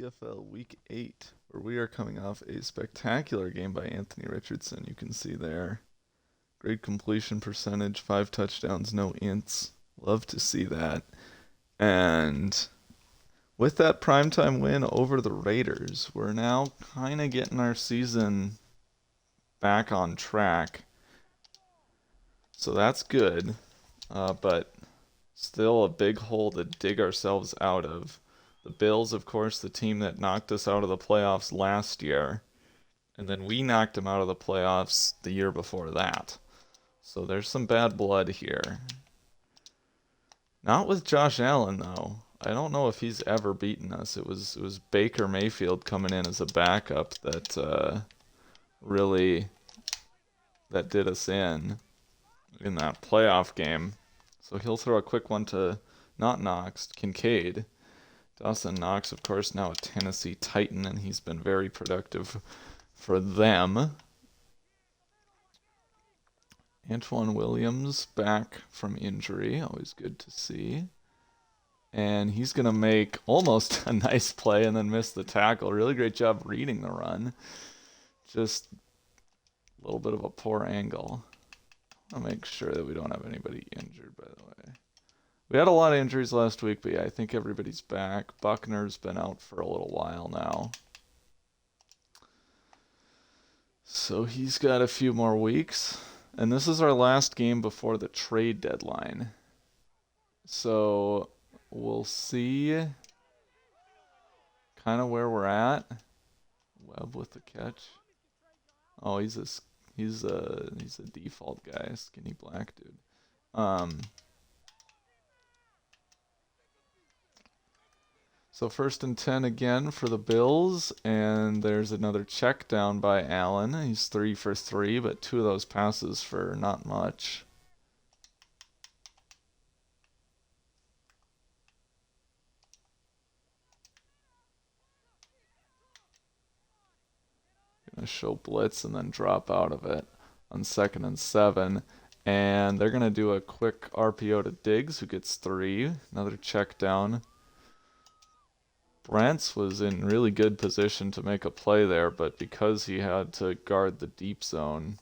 CFL Week 8, where we are coming off a spectacular game by Anthony Richardson. You can see there. Great completion percentage, 5 touchdowns, no ints. Love to see that. And with that primetime win over the Raiders, we're now kind of getting our season back on track. So that's good, but still a big hole to dig ourselves out of. The Bills, of course, the team that knocked us out of the playoffs last year, and then we knocked them out of the playoffs the year before that. So there's some bad blood here. Not with Josh Allen, though. I don't know if he's ever beaten us. It was Baker Mayfield coming in as a backup that really that did us in that playoff game. So he'll throw a quick one to not Knox, Kincaid. Dawson Knox, of course, now a Tennessee Titan, and he's been very productive for them. Antoine Williams back from injury, always good to see. And he's going to make almost a nice play and then miss the tackle. Really great job reading the run. Just a little bit of a poor angle. I'll make sure that we don't have anybody injured, by the way. We had a lot of injuries last week, but yeah, I think everybody's back. Buckner's been out for a little while now. So he's got a few more weeks. And this is our last game before the trade deadline. So we'll see kind of where we're at. Webb with the catch. Oh, he's a default guy, skinny black dude. So 1st and 10 again for the Bills, and there's another check down by Allen. He's 3 for 3, but 2 of those passes for not much. Gonna show blitz and then drop out of it on 2nd and 7. And they're gonna do a quick RPO to Diggs, who gets 3. Another check down. Brents was in really good position to make a play there, but because he had to guard the deep zone,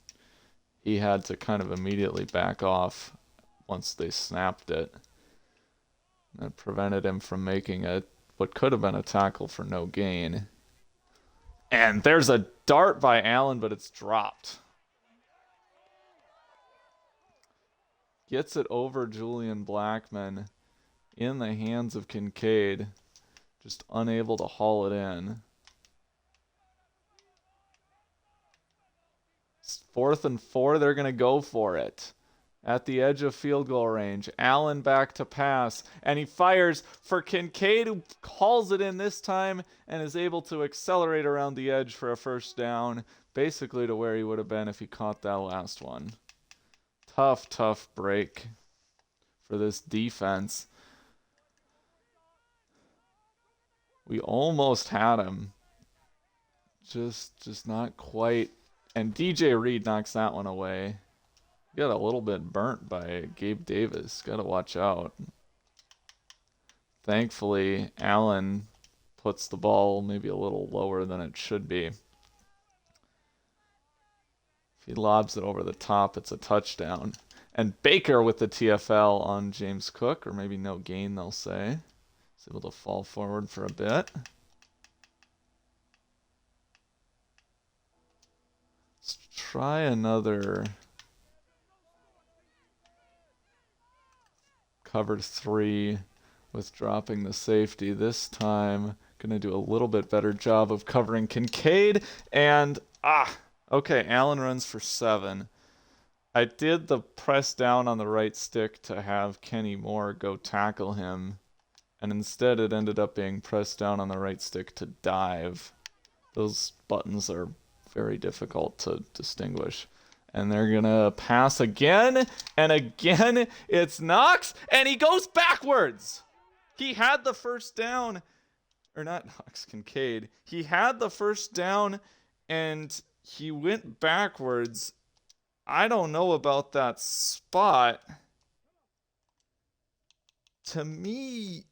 he had to kind of immediately back off once they snapped it. That prevented him from making what could have been a tackle for no gain. And there's a dart by Allen, but it's dropped. Gets it over Julian Blackman in the hands of Kincaid. Just unable to haul it in. It's 4th and 4. They're going to go for it. At the edge of field goal range. Allen back to pass. And he fires for Kincaid, who hauls it in this time and is able to accelerate around the edge for a first down. Basically to where he would have been if he caught that last one. Tough break for this defense. We almost had him. Just not quite. And DJ Reed knocks that one away. Got a little bit burnt by Gabe Davis. Got to watch out. Thankfully, Allen puts the ball maybe a little lower than it should be. If he lobs it over the top, it's a touchdown. And Baker with the TFL on James Cook, or maybe no gain, they'll say. He's able to fall forward for a bit. Let's try another cover 3 with dropping the safety. This time, gonna do a little bit better job of covering Kincaid. And, okay, Allen runs for 7. I did the press down on the right stick to have Kenny Moore go tackle him. And instead it ended up being pressed down on the right stick to dive. Those buttons are very difficult to distinguish. And they're going to pass again. And again, it's Knox. And he goes backwards. He had the first down. Or not Knox, Kincaid. He had the first down and he went backwards. I don't know about that spot. To me,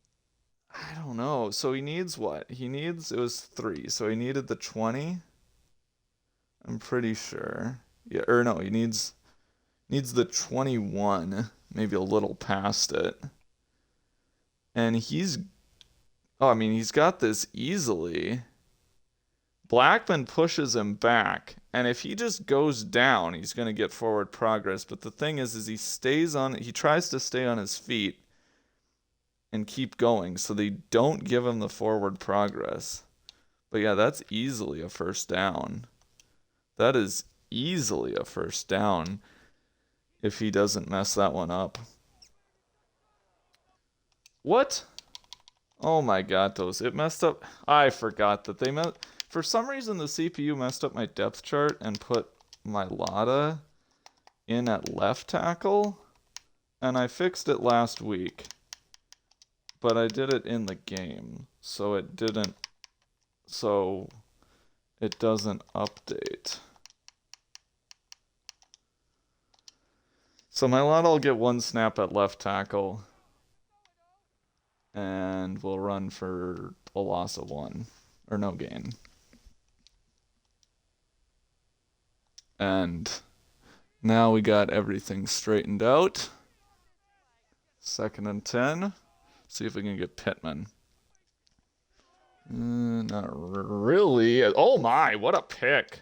I don't know. So he needs what? He needs, it was 3. So he needed the 20. I'm pretty sure. Yeah, or no, he needs the 21, maybe a little past it. And oh, I mean, he's got this easily. Blackman pushes him back, and if he just goes down, he's going to get forward progress. But the thing is he tries to stay on his feet and keep going, so they don't give him the forward progress. But yeah, that's easily a first down. That is easily a first down if he doesn't mess that one up. What? Oh my god, it messed up. I forgot that for some reason the CPU messed up my depth chart and put my Lada in at left tackle, and I fixed it last week. But I did it in the game, so it doesn't update. So my Lada will get 1 snap at left tackle, and we'll run for a loss of 1, or no gain. And now we got everything straightened out. 2nd and 10. See if we can get Pittman. Not really. Oh my, what a pick.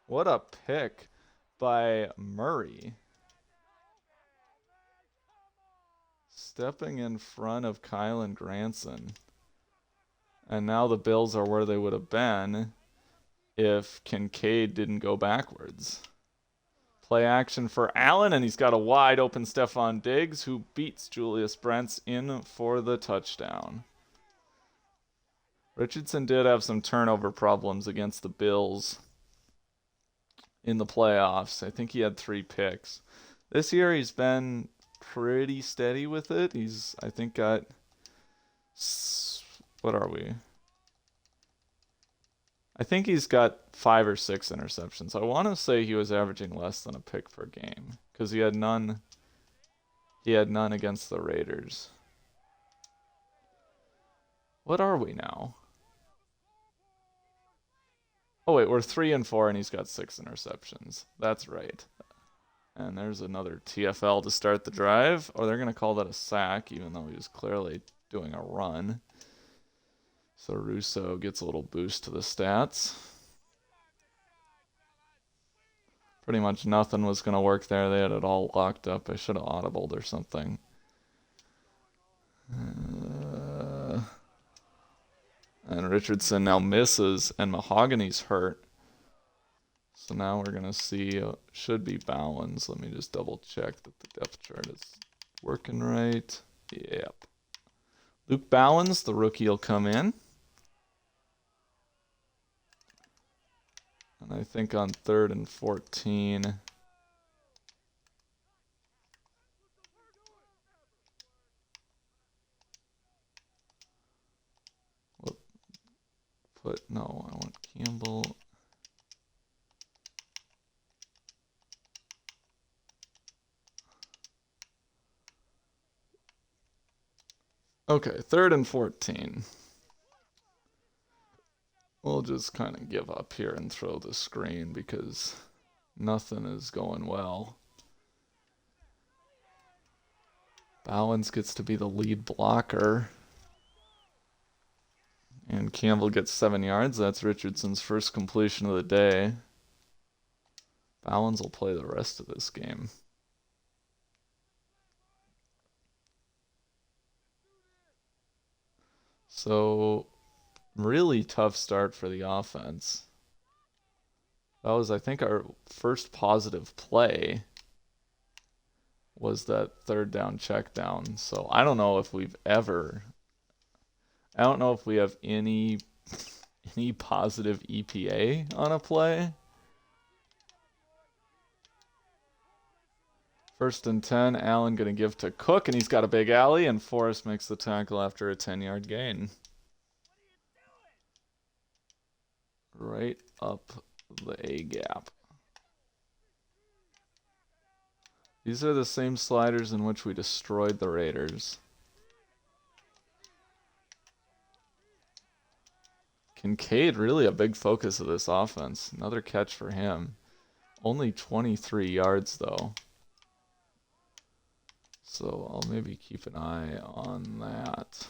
What a pick by Murray. Stepping in front of Kylan Granson. And now the Bills are where they would have been if Kincaid didn't go backwards. Play action for Allen, and he's got a wide open Stephon Diggs, who beats Julius Brents in for the touchdown. Richardson did have some turnover problems against the Bills in the playoffs. I think he had 3 picks. This year he's been pretty steady with it. He's, I think, got, what are we? I think he's got 5 or 6 interceptions. I want to say he was averaging less than a pick per game because he had none. He had none against the Raiders. What are we now? Oh wait, we're 3-4 and he's got 6 interceptions. That's right. And there's another TFL to start the drive. Or they're going to call that a sack, even though he was clearly doing a run. So Russo gets a little boost to the stats. Pretty much nothing was going to work there. They had it all locked up. I should have audibled or something. And Richardson now misses, and Mahogany's hurt. So now we're going to see, should be Bowens. Let me just double check that the depth chart is working right. Yep. Luke Bowens, the rookie, will come in. And I think on 3rd and 14. No, I want Campbell. Okay, 3rd and 14. We'll just kind of give up here and throw the screen because nothing is going well. Bowens gets to be the lead blocker. And Campbell gets 7 yards. That's Richardson's first completion of the day. Bowens will play the rest of this game. So, really tough start for the offense. That was, I think, our first positive play was that 3rd down check down. So I don't know if we have any positive EPA on a play. 1st and 10, Allen going to give to Cook, and he's got a big alley, and Forrest makes the tackle after a 10-yard gain. Right up the A-gap. These are the same sliders in which we destroyed the Raiders. Kincaid, really a big focus of this offense. Another catch for him. Only 23 yards, though. So I'll maybe keep an eye on that.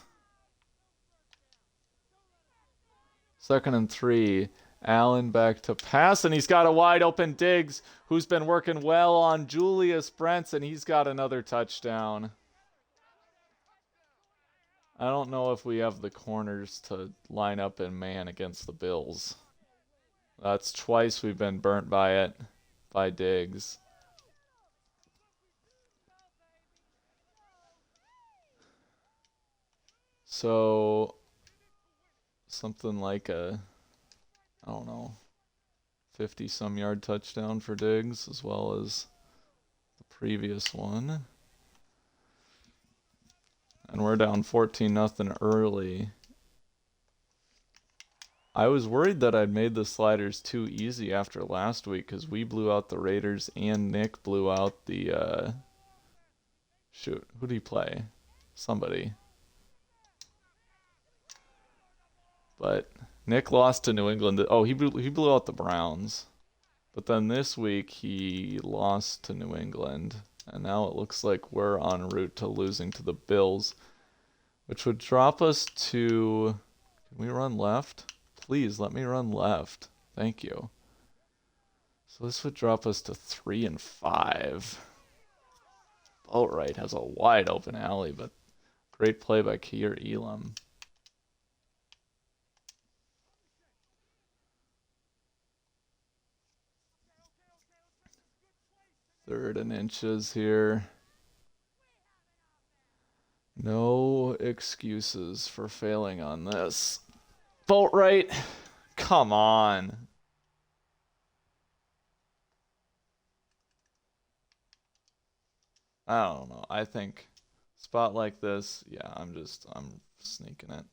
2nd and 3. Allen back to pass, and he's got a wide open Diggs, who's been working well on Julius Brents, and he's got another touchdown. I don't know if we have the corners to line up in man against the Bills. That's twice we've been burnt by it, by Diggs. So, something like a, I don't know, 50-some yard touchdown for Diggs, as well as the previous one. And we're down 14-0 early. I was worried that I'd made the sliders too easy after last week because we blew out the Raiders and Nick blew out the, shoot, who'd he play? Somebody. But Nick lost to New England. Oh, he blew out the Browns. But then this week he lost to New England. And now it looks like we're en route to losing to the Bills, which would drop us to... Can we run left? Please, let me run left. Thank you. So this would drop us to 3-5. Boatwright has a wide open alley, but great play by Kier Elam. 3rd and inches here. No excuses for failing on this. Boatwright, come on. I don't know. I think spot like this, yeah, I'm sneaking it.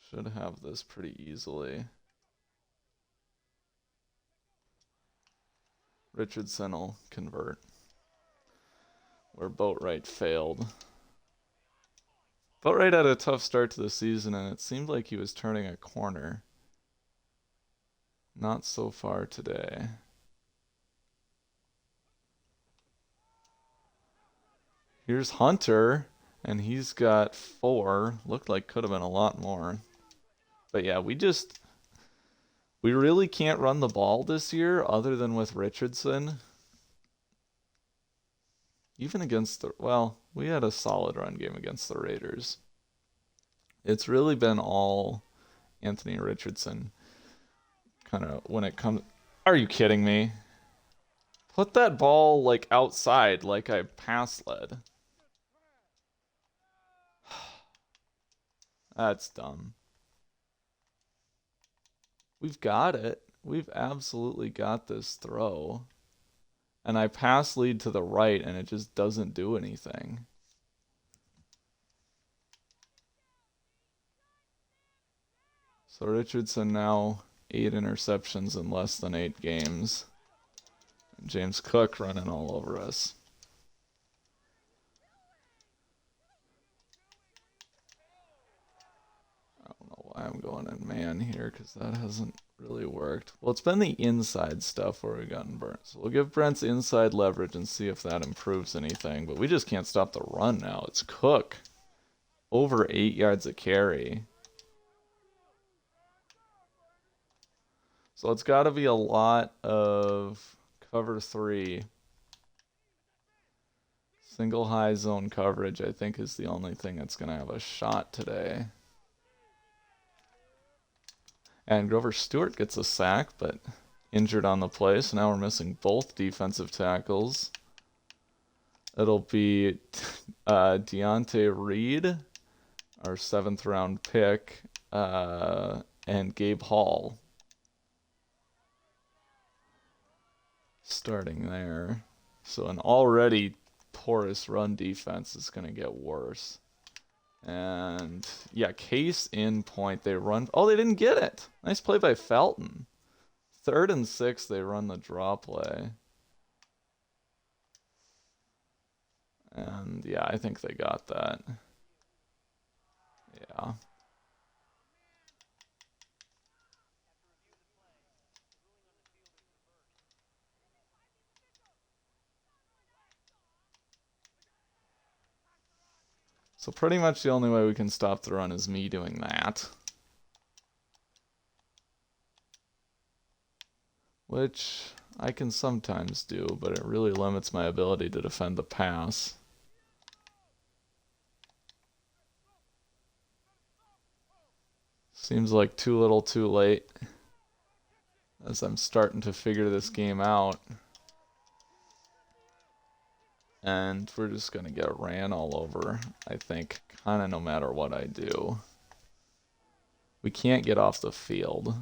Should have this pretty easily. Richardson will convert. Where Boatwright failed. Boatwright had a tough start to the season, and it seemed like he was turning a corner. Not so far today. Here's Hunter, and he's got 4. Looked like could have been a lot more. But yeah, we really can't run the ball this year other than with Richardson. Even against the... Well, we had a solid run game against the Raiders. It's really been all Anthony Richardson. Kind of when it comes... Are you kidding me? Put that ball, like, outside like I pass led. That's dumb. We've got it. We've absolutely got this throw. And I pass lead to the right, and it just doesn't do anything. So Richardson now 8 interceptions in less than 8 games. And James Cook running all over us. I don't know why I'm going in man here, because that hasn't really worked. Well, it's been the inside stuff where we've gotten burnt. So we'll give Brent's inside leverage and see if that improves anything. But we just can't stop the run now. It's Cook. Over 8 yards a carry. So it's got to be a lot of cover 3. Single high zone coverage, I think, is the only thing that's going to have a shot today. And Grover Stewart gets a sack, but injured on the play, so now we're missing both defensive tackles. It'll be Deontay Reed, our 7th round pick, and Gabe Hall starting there. So an already porous run defense is going to get worse. And yeah, case in point, they run. Oh, they didn't get it. Nice play by Felton. 3rd and 6, they run the draw play. And yeah, I think they got that. Yeah. So pretty much the only way we can stop the run is me doing that. Which I can sometimes do, but it really limits my ability to defend the pass. Seems like too little too late, as I'm starting to figure this game out. And we're just going to get ran all over, I think, kind of no matter what I do. We can't get off the field,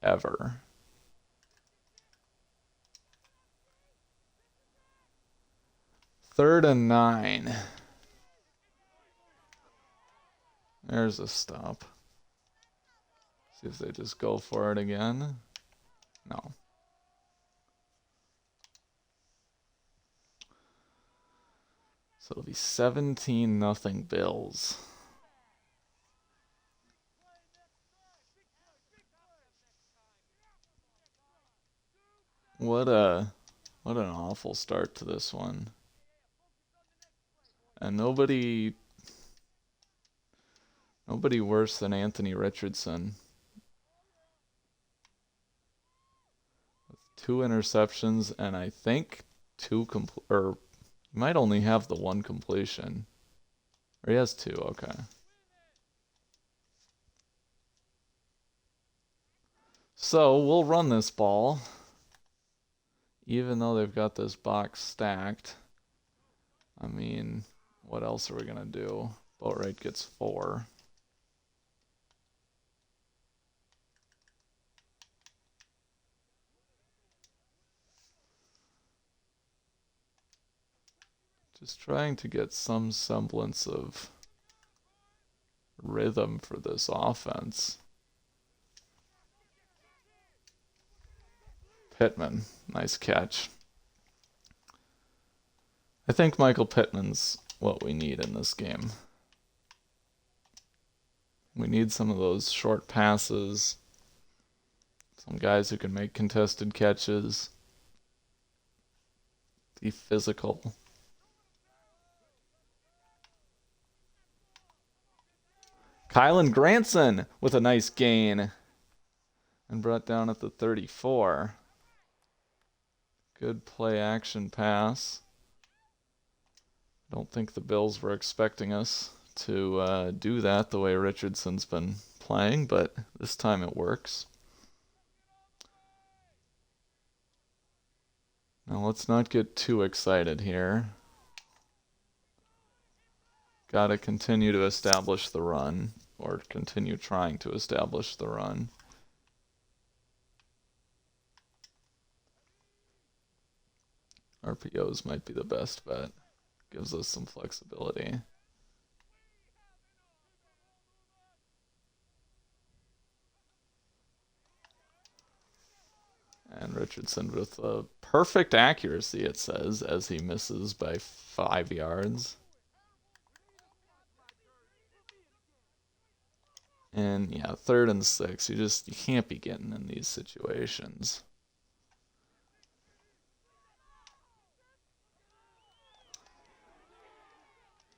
ever. Third and 9. There's a stop. See if they just go for it again. No. So it'll be 17-0 Bills. What an awful start to this one. And nobody worse than Anthony Richardson. With 2 interceptions and I think 2 he might only have the 1 completion. Or he has 2, okay. So we'll run this ball. Even though they've got this box stacked. I mean, what else are we going to do? Boatwright gets 4. Just trying to get some semblance of rhythm for this offense. Pittman, nice catch. I think Michael Pittman's what we need in this game. We need some of those short passes, some guys who can make contested catches, be physical. Kylan Granson with a nice gain and brought down at the 34. Good play action pass. Don't think the Bills were expecting us to do that the way Richardson's been playing, but this time it works. Now let's not get too excited here. Gotta continue to establish the run, or continue trying to establish the run. RPOs might be the best bet. Gives us some flexibility. And Richardson with a perfect accuracy, it says, as he misses by 5 yards. And yeah, 3rd and 6. You can't be getting in these situations.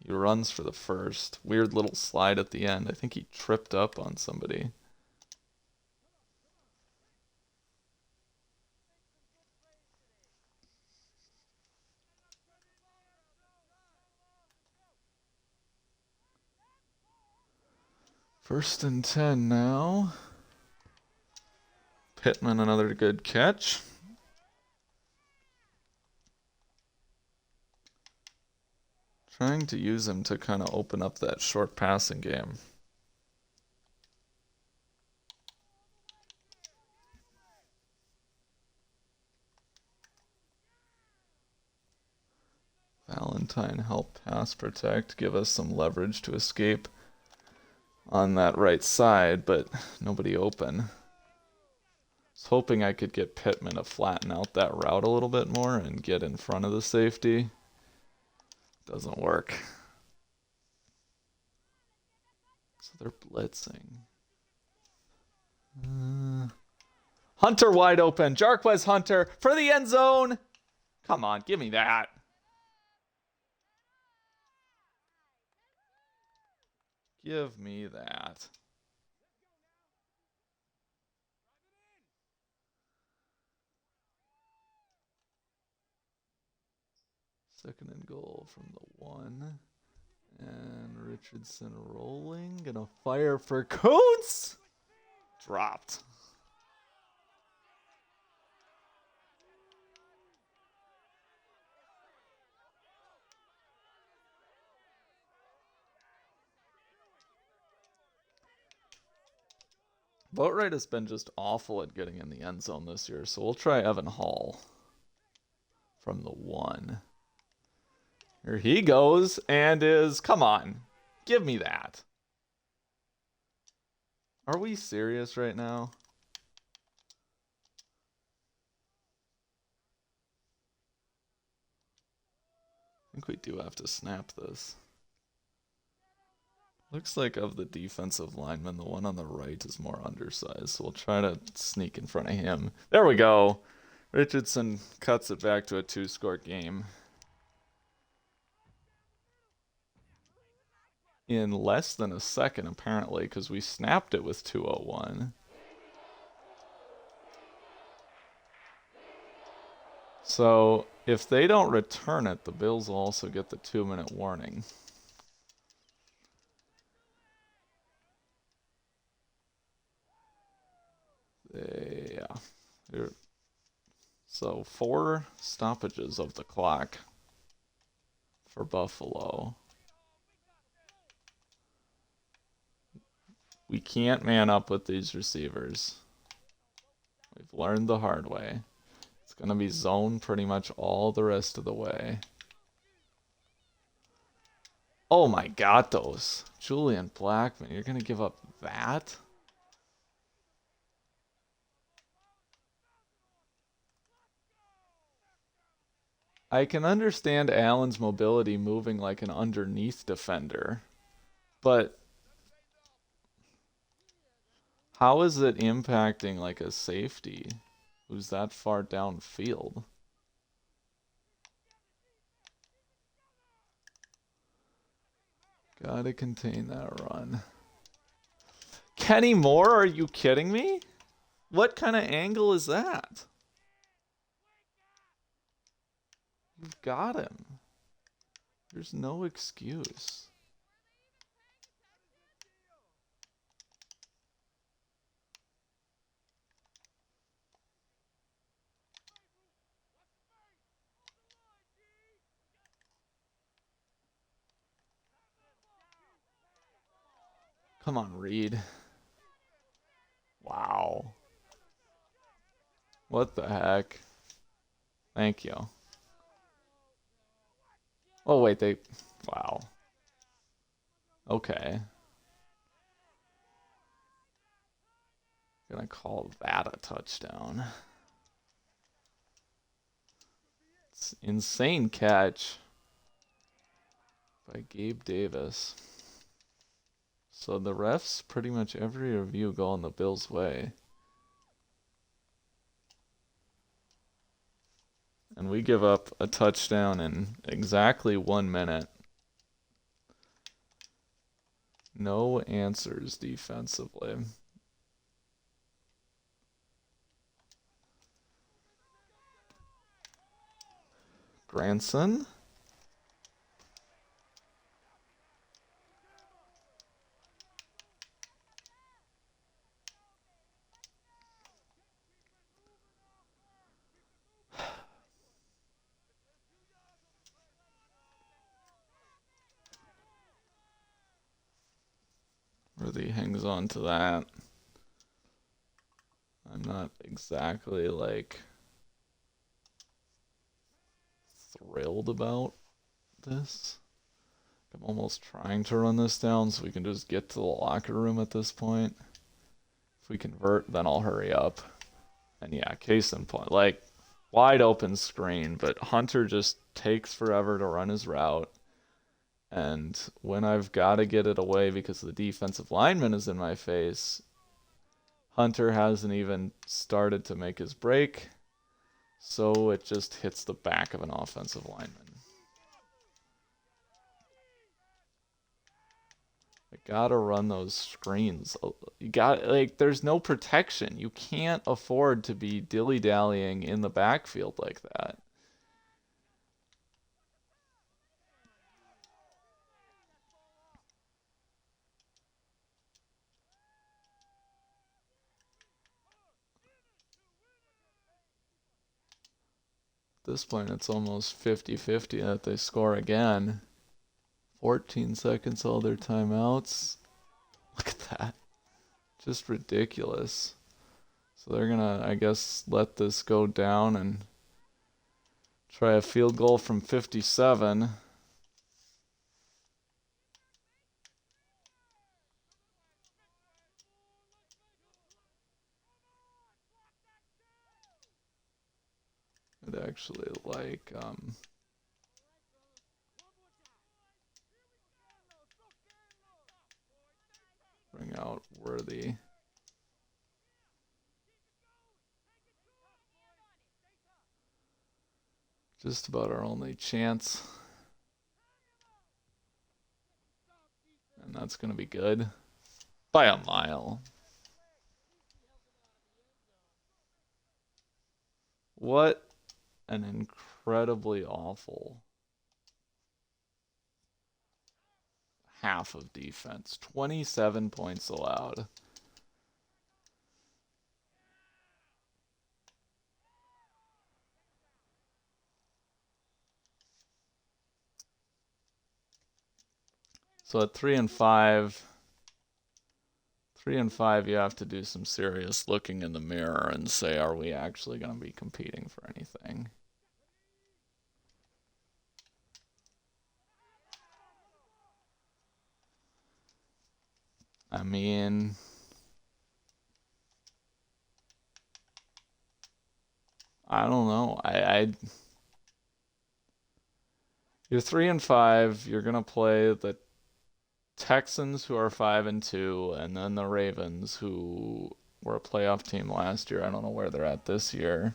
He runs for the first. Weird little slide at the end. I think he tripped up on somebody. First and 10 now. Pittman, another good catch. Trying to use him to kind of open up that short passing game. Valentine help pass protect, give us some leverage to escape on that right side, but nobody open. I was hoping I could get Pittman to flatten out that route a little bit more and get in front of the safety. Doesn't work. So they're blitzing. Hunter wide open. Jarquez Hunter for the end zone. Come on, give me that. Give me that. Second and goal from the 1. And Richardson rolling. Gonna fire for Coates. Dropped. Boatwright has been just awful at getting in the end zone this year, so we'll try Evan Hall from the 1. Here he goes and is, come on, give me that. Are we serious right now? I think we do have to snap this. Looks like of the defensive linemen, the one on the right is more undersized, so we'll try to sneak in front of him. There we go. Richardson cuts it back to a 2-score game. In less than a second, apparently, because we snapped it with 2:01. So if they don't return it, the Bills will also get the 2-minute warning. Yeah. So 4 stoppages of the clock for Buffalo. We can't man up with these receivers. We've learned the hard way. It's going to be zone pretty much all the rest of the way. Oh my gatos. Julian Blackman, you're going to give up that? I can understand Allen's mobility moving like an underneath defender, but how is it impacting like a safety who's that far downfield? Gotta contain that run. Kenny Moore, are you kidding me? What kind of angle is that? You've got him. There's no excuse. Come on, Reed. Wow. What the heck? Thank you. Oh, wait, they... Wow. Okay. Gonna call that a touchdown. It's insane catch by Gabe Davis. So the refs, pretty much every review going the Bills' way. And we give up a touchdown in exactly 1 minute. No answers defensively. Granson. Worthy hangs on to that. I'm not exactly like thrilled about this. I'm almost trying to run this down so we can just get to the locker room at this point. If we convert, then I'll hurry up. And yeah, case in point, like wide open screen, but Hunter just takes forever to run his route. And when I've got to get it away because the defensive lineman is in my face, Hunter hasn't even started to make his break. So it just hits the back of an offensive lineman. I gotta run those screens. You got, like, there's no protection. You can't afford to be dilly-dallying in the backfield like that. At this point, it's almost 50-50 that they score again. 14 seconds, all their timeouts. Look at that. Just ridiculous. So they're gonna, I guess, let this go down and try a field goal from 57. I'd actually like bring out Worthy. Just about our only chance. And that's going to be good. By a mile. What an incredibly awful half of defense. 27 points allowed. So at 3-5, you have to do some serious looking in the mirror and say, are we actually going to be competing for anything? I mean, I don't know. You're 3-5. You're gonna play the Texans, who are 5-2, and then the Ravens, who were a playoff team last year. I don't know where they're at this year.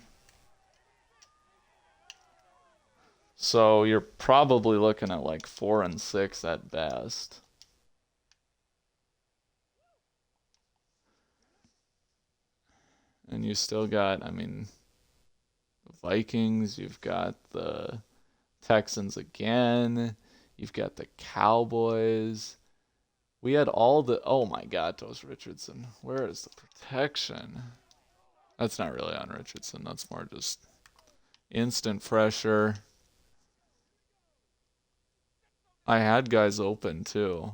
So you're probably looking at like 4-6 at best. And you still got, I mean, Vikings, you've got the Texans again, you've got the Cowboys. We had all the, oh my God, Dos Richardson. Where is the protection? That's not really on Richardson. That's more just instant pressure. I had guys open too.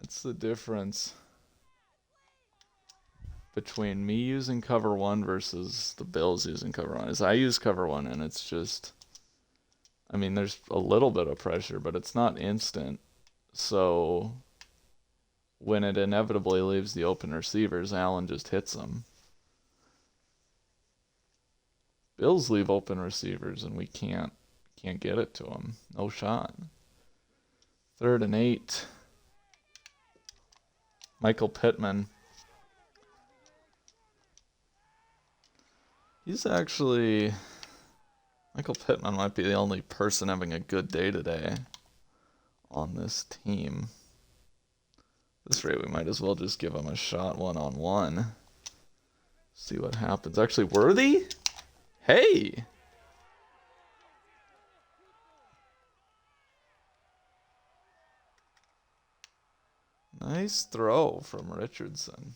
That's the difference between me using cover one versus the Bills using cover one. Is I use cover one and it's just, I mean, there's a little bit of pressure, but it's not instant. So when it inevitably leaves the open receivers, Allen just hits them. Bills leave open receivers and we can't get it to them. No shot. 3rd and 8. Michael Pittman. He's actually, Michael Pittman might be the only person having a good day today on this team. At this rate, we might as well just give him a shot one-on-one. See what happens. Actually, Worthy? Hey! Nice throw from Richardson.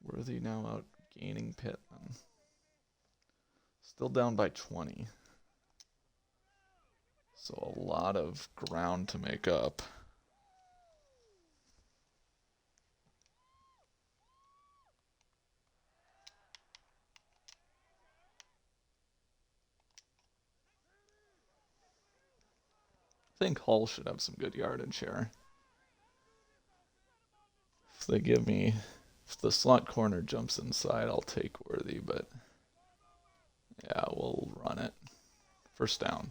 Worthy now out gaining Pittman. Still down by 20. So a lot of ground to make up. I think Hull should have some good yardage here. If they give me, if the slot corner jumps inside, I'll take Worthy, but yeah, we'll run it. 1st down.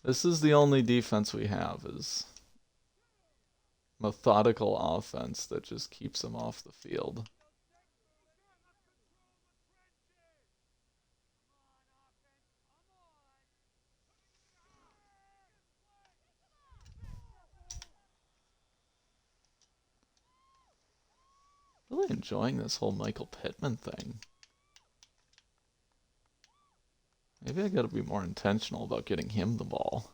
This is the only defense we have, is methodical offense that just keeps him off the field. Really enjoying this whole Michael Pittman thing. Maybe I gotta be more intentional about getting him the ball.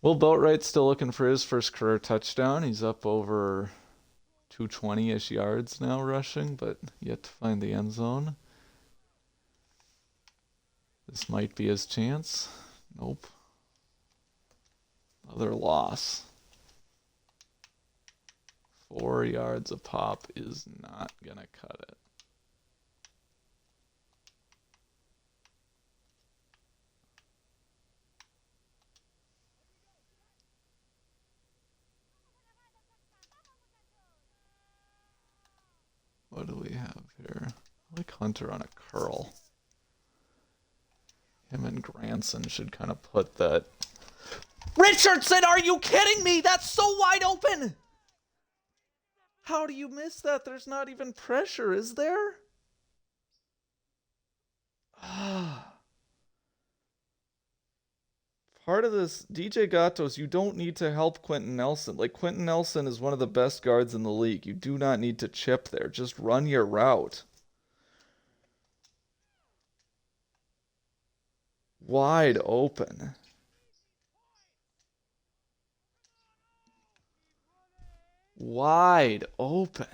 Will Boatwright's still looking for his first career touchdown. He's up over 220-ish yards now rushing, but yet to find the end zone. This might be his chance. Nope. Another loss. 4 yards a pop is not gonna cut it. What do we have here? I like Hunter on a curl. Him and Granson should kind of put that. Richardson, are you kidding me? That's so wide open! How do you miss that? There's not even pressure, is there? Part of this, DJ Gatos, you don't need to help Quentin Nelson. Like, Quentin Nelson is one of the best guards in the league. You do not need to chip there. Just run your route. Wide open. Wide open.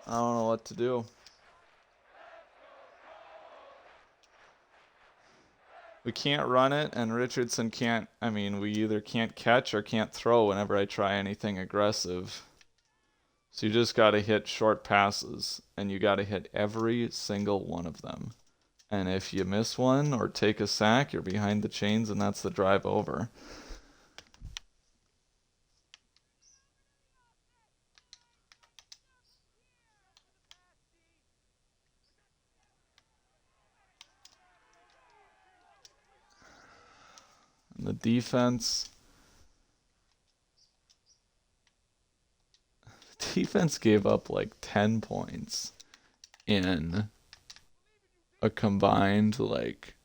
I don't know what to do. We can't run it, and Richardson can't. I mean, we either can't catch or can't throw whenever I try anything aggressive. So you just got to hit short passes, and you got to hit every single one of them. And if you miss one or take a sack, you're behind the chains, and that's the drive over. And the defense gave up like 10 points in a combined like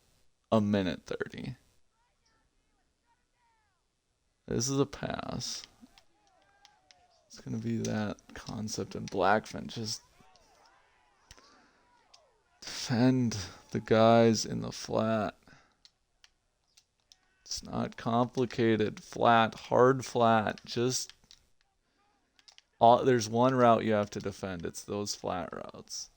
a minute 30. This is a pass. It's going to be that concept in Blackfin. Just defend the guys in the flat. It's not complicated. Flat, hard flat. Just there's one route you have to defend. It's those flat routes.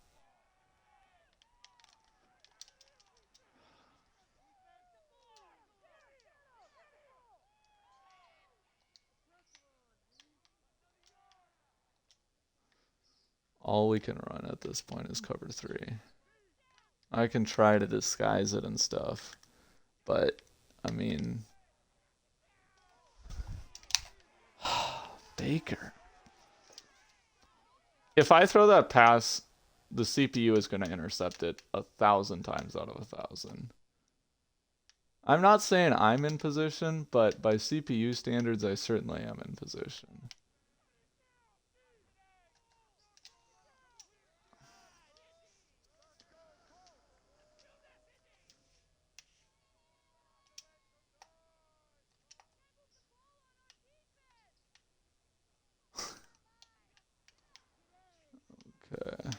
All we can run at this point is cover 3. I can try to disguise it and stuff, but I mean, Baker. If I throw that pass, the CPU is going to intercept it 1,000 times out of 1,000. I'm not saying I'm in position, but by CPU standards, I certainly am in position. Okay.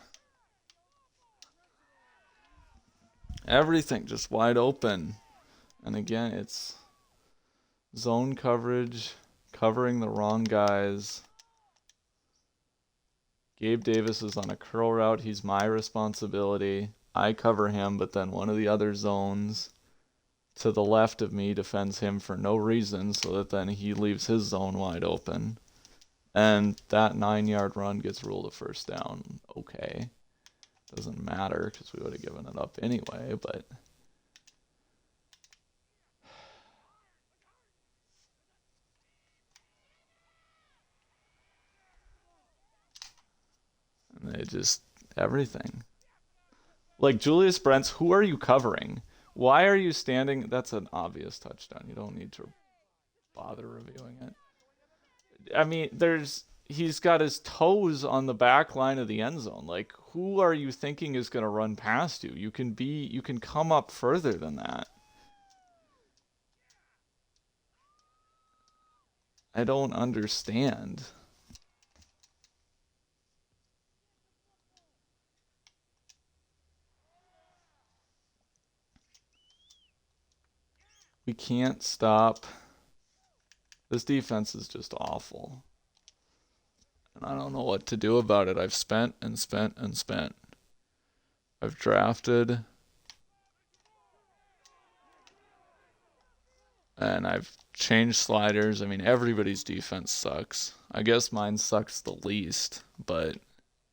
Everything just wide open. And again, it's zone coverage, covering the wrong guys. Gabe Davis is on a curl route. He's my responsibility. I cover him, but then one of the other zones to the left of me defends him for no reason, so that then he leaves his zone wide open. And that 9-yard run gets ruled a first down. Okay. Doesn't matter because we would have given it up anyway, but... And they just... everything. Like, Julius Brents, who are you covering? Why are you standing? That's an obvious touchdown. You don't need to bother reviewing it. I mean, he's got his toes on the back line of the end zone. Like, who are you thinking is going to run past you? You can come up further than that. I don't understand. We can't stop. This defense is just awful. And I don't know what to do about it. I've spent and spent and spent. I've drafted. And I've changed sliders. I mean, everybody's defense sucks. I guess mine sucks the least, but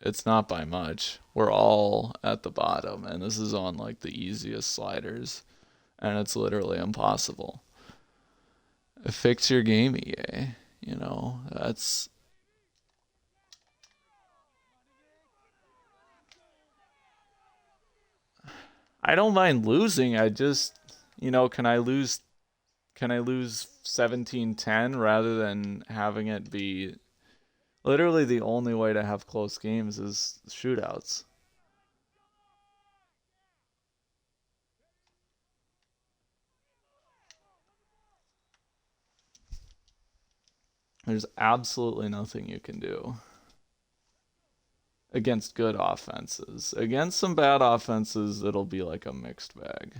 it's not by much. We're all at the bottom, and this is on like the easiest sliders, and it's literally impossible. Fix your game, EA. You know, that's. I don't mind losing. I just, can I lose 17-10 rather than having it be literally the only way to have close games is shootouts. There's absolutely nothing you can do against good offenses. Against some bad offenses, it'll be like a mixed bag.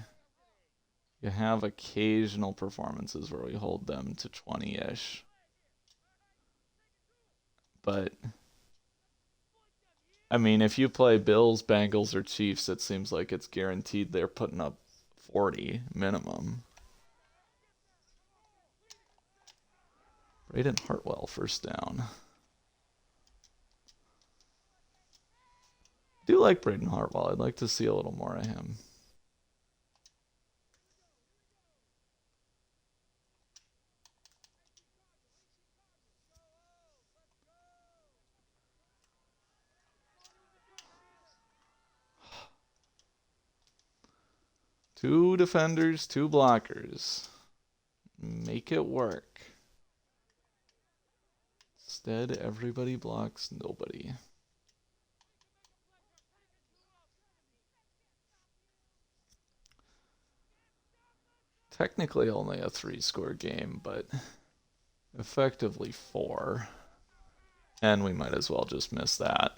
You have occasional performances where we hold them to 20-ish. But I mean, if you play Bills, Bengals, or Chiefs, it seems like it's guaranteed they're putting up 40 minimum. Braden Hartwell, first down. I do like Braden Hartwell. I'd like to see a little more of him. Two defenders, two blockers. Make it work. Instead, everybody blocks nobody. Technically only a 3-score game, but effectively 4. And we might as well just miss that.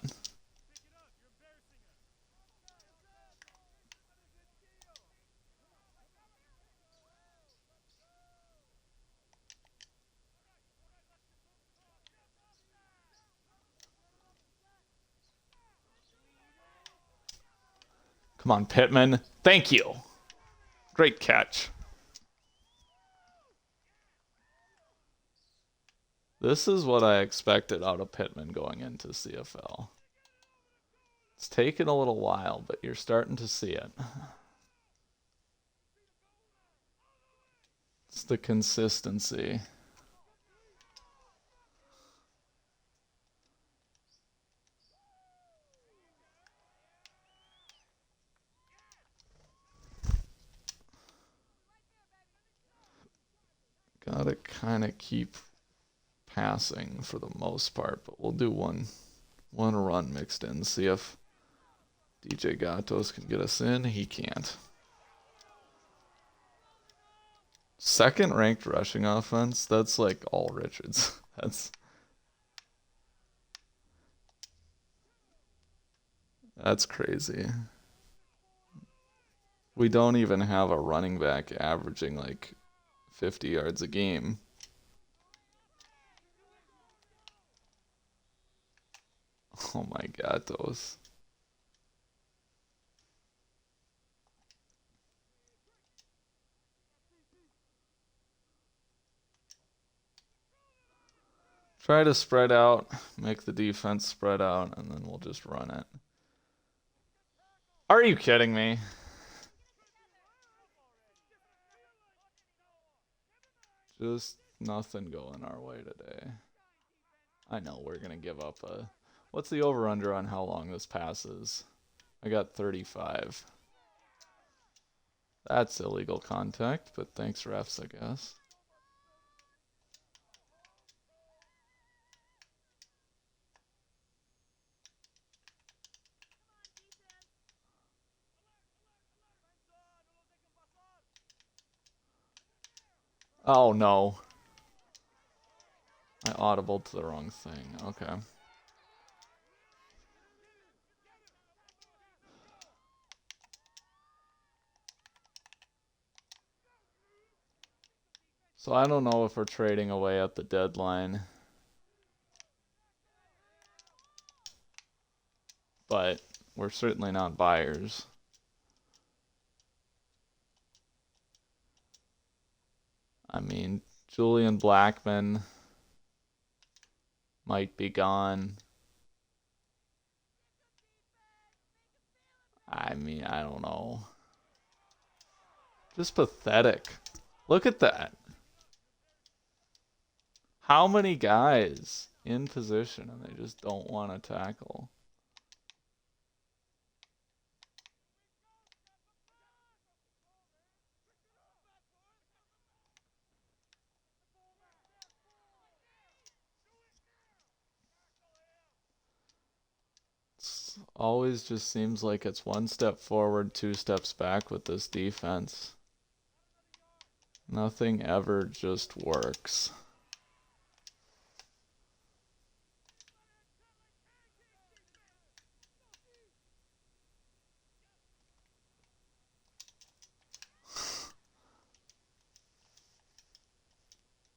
Come on, Pittman. Thank you. Great catch. This is what I expected out of Pittman going into CFL. It's taken a little while, but you're starting to see it. It's the consistency. Gotta kind of keep passing for the most part, but we'll do one run mixed in. See if DJ Gatos can get us in. He can't. Second ranked rushing offense. That's like all Richards. That's crazy. We don't even have a running back averaging like 50 yards a game. Oh my God, those. Try to spread out, make the defense spread out, and then we'll just run it. Are you kidding me? Just nothing going our way today. I know we're going to give up a... What's the over-under on how long this passes? I got 35. That's illegal contact, but thanks refs, I guess. Oh no. I audibled to the wrong thing. Okay. So I don't know if we're trading away at the deadline. But we're certainly not buyers. I mean, Julian Blackman might be gone. I mean, I don't know. Just pathetic. Look at that. How many guys in position and they just don't want to tackle? It always just seems like it's one step forward, two steps back with this defense. Nothing ever just works.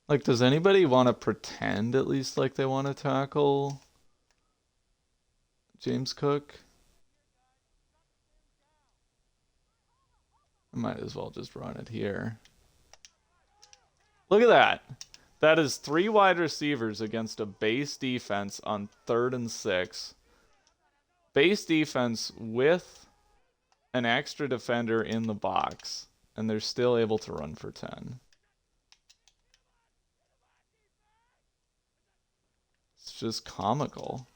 Like, does anybody want to pretend at least like they want to tackle James Cook? I might as well just run it here. Look at that. That is 3 wide receivers against a base defense on 3rd and 6. Base defense with an extra defender in the box, and they're still able to run for 10. It's just comical.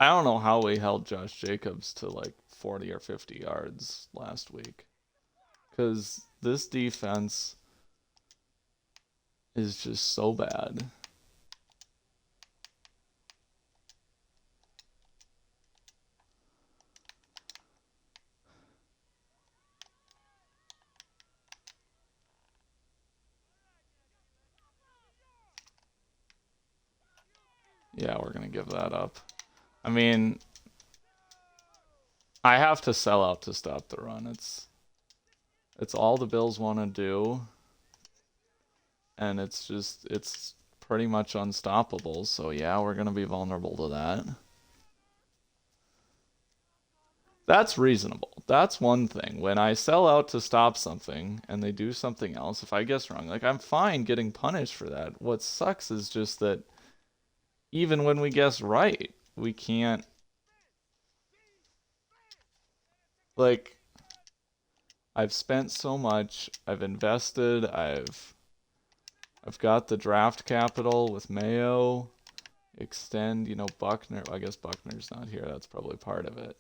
I don't know how we held Josh Jacobs to like 40 or 50 yards last week. Because this defense is just so bad. Yeah, we're going to give that up. I mean, I have to sell out to stop the run. It's all the Bills want to do. And it's pretty much unstoppable. So yeah, we're going to be vulnerable to that. That's reasonable. That's one thing. When I sell out to stop something and they do something else, if I guess wrong, like I'm fine getting punished for that. What sucks is just that even when we guess right, we can't. Like, I've spent so much, I've invested, I've got the draft capital with Mayo, extend, Buckner. I guess Buckner's not here. That's probably part of it.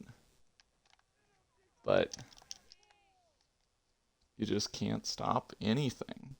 But you just can't stop anything.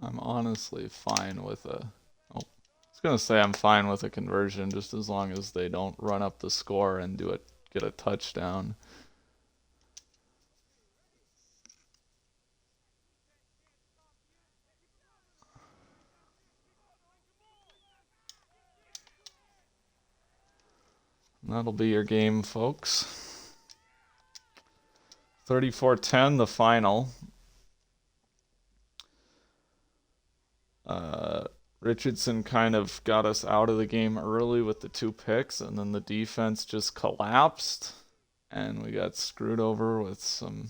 I'm honestly fine with I was gonna say I'm fine with a conversion just as long as they don't run up the score and get a touchdown. And that'll be your game, folks. 34-10, the final. Richardson kind of got us out of the game early with the 2 picks, and then the defense just collapsed, and we got screwed over with some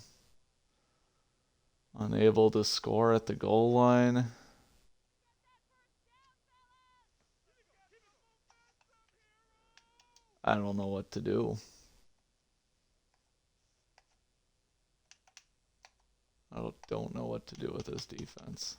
unable to score at the goal line. I don't know what to do. I don't know what to do with this defense.